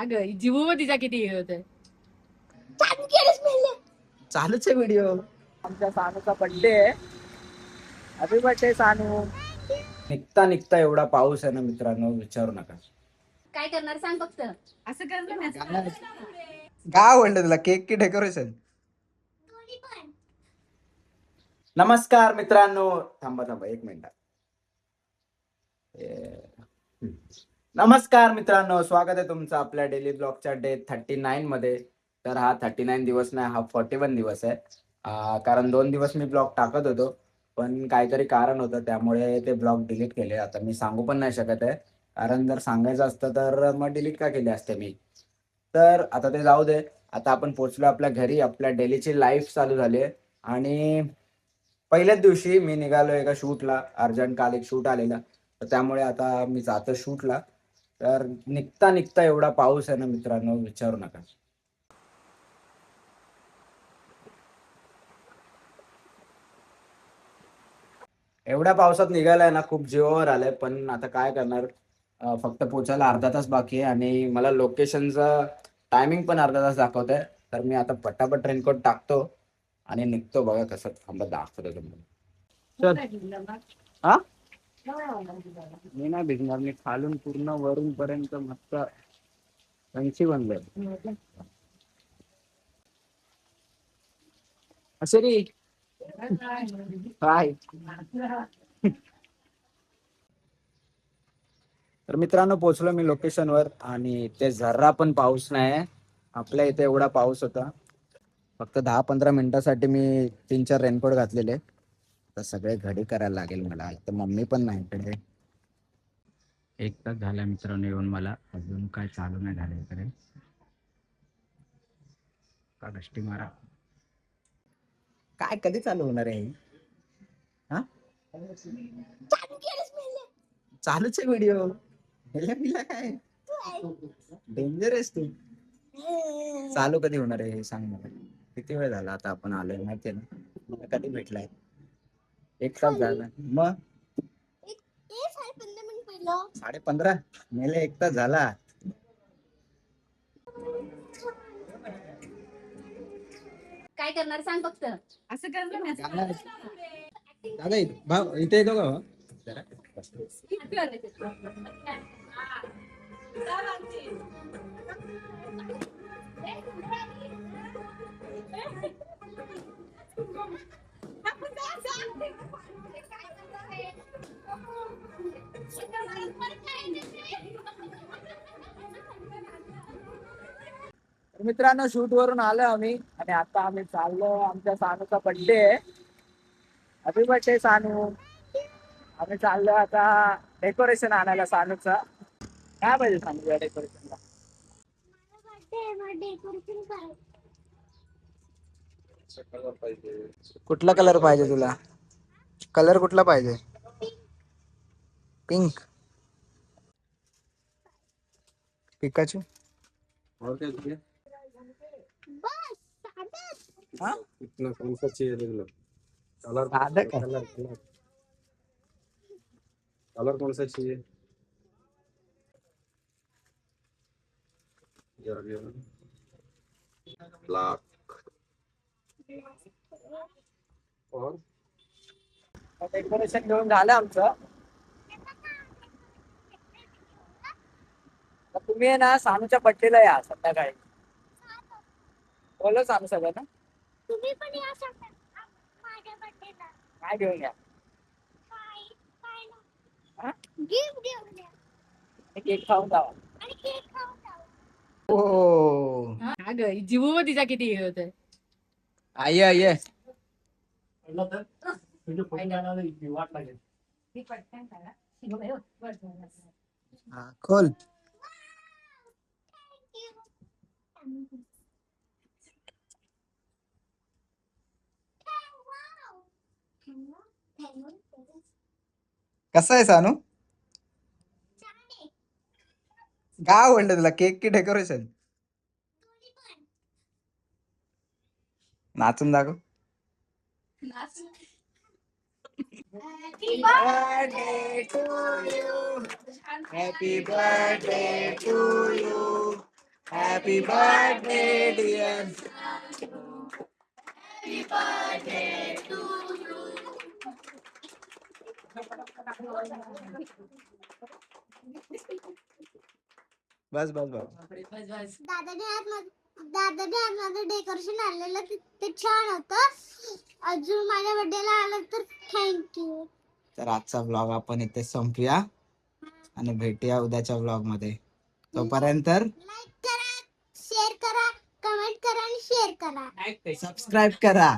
हा ग जीवू तिचा किती हे होत. चालूच आहे व्हिडिओ. आमच्या सानूचा बर्थडे आहे. Happy birthday Sanu. निघता निघता एवढा पाऊस आहे ना मित्रांनो, विचारू नका. काय करणार सांग फक्त. असं करणार काय आवडलं तुला, केक की डेकोरेशन? नमस्कार मित्रांनो, थांबा थांबा एक मिनिट. नमस्कार मित्रांनो, स्वागत आहे तुमचं आपल्या डेली ब्लॉगच्या डे 39 मध्ये. तर हा 39 दिवस नाही, हा 41 दिवस आहे. कारण 2 दिवस मी ब्लॉग टाकत होतो, पण काहीतरी कारण होतं त्यामुळे ते ब्लॉग डिलीट केले. आता मी सांगू पण नाही शकत आहे, कारण जर सांगायचं असतं तर मग डिलीट का केले असते मी. तर आता ते जाऊ दे. आता आपण पोहोचलो आपल्या घरी. आपल्या डेलीची लाईफ चालू झाली आहे आणि पहिल्याच दिवशी मी निघालो एका शूटला. अर्जंट काल एक शूट आलेला, तर त्यामुळे आता मी जातो शूटला. तर निघता निघता एवढा पाऊस आहे ना मित्रांनो, विचारू नका. एवढ्या पावसात निघायलाय ना खूप जीवावर आलंय, पण आता काय करणार. फक्त पोचायला अर्धा तास बाकी आहे आणि मला लोकेशनचं टायमिंग पण अर्धा तास दाखवत आहे. तर मी आता पटापट रेनकोट टाकतो आणि निघतो. बघा कसं थांबत दाखवतो तुम्हाला. चल. हा, मी नाही भिजणार. मी खालून पूर्ण वरून पर्यंत मस्त फॅन्सी बनलोय. असे रे काय. तर मित्रांनो, पोहोचलो मी लोकेशनवर आणि इथे जरा पण पाऊस नाही. आपल्या इथे एवढा पाऊस होता. फक्त 10-15 मिनिटासाठी मी 3-4 रेनकोट घातलेले. तर सगळे घडी करायला लागेल मला. तर मम्मी पण नाही इकडे. 1 तास झाला मित्रांनो येऊन, मला अजून काय चालू नाही झालं इकडे. का घष्टी मारा. काय कधी चालू होणार आहे? हा, चालूच आहे व्हिडिओ. काय डेंजर आहेस तू. चालू कधी होणार आहे हे सांग मला. किती वेळ झाला आता आपण आलोय माहितीये ना. मला कधी भेटलाय? 1 तास झाला मग. 15:30 मेले. 1 तास झाला. काय करणार सांग फक्त. असं करणार दादा भाऊ इथे येतो का जरा? मित्रांनो, शूट वरून आलो आम्ही आणि आता आम्ही चाललो. आमच्या सानूचा बर्थडे आहे. Happy birthday Sanu. आम्ही चाललो आता डेकोरेशन आणायला सानूचा. काय पाहिजे सानूच्या डेकोरेशनला? कुठला कलर पाहिजे तुला? कलर कुठला पाहिजे? पिंक. पिकाचू. और क्या चाहिए? हाँ? कितना कौन सा चाहिए देख लो. कलर कलर कलर कलर कौन सा चाहिए? ब्लैक. और डेकोरेशन घेऊन झालं आमचं. तर तुम्ही आहे ना सानूच्या बर्थडेला या संध्याकाळी. बोलो सानू सगळ्यांना. तुम्ही पण या शकता माझ्या बर्थडेला. काय घेऊन या? हा? गिफ्ट घेऊन या केक खाऊन जावा. आणि केक खाऊन जाऊ. ओ हा ग जीवू तिचा किती हे होत. आई आई आहे. हा, खोल. कसा आहे सानू? काय आवडलं तुला, केक की डेकोरेशन? नाचून दाखव. Happy Happy birthday to you. Happy birthday to you. Happy birthday dear. बस बस बस. दादाने आज माझं डेकोरेशन आणलेलं ते छान होतं. अजून माझ्या बर्थडेला आलं तर थँक्यू. तर आजचा ब्लॉग आपण इथे संपूया आणि भेटूया उद्याच्या ब्लॉग मध्ये. तोपर्यंत लाईक करा, शेअर करा, कमेंट करा आणि शेअर करा. सबस्क्राईब करा.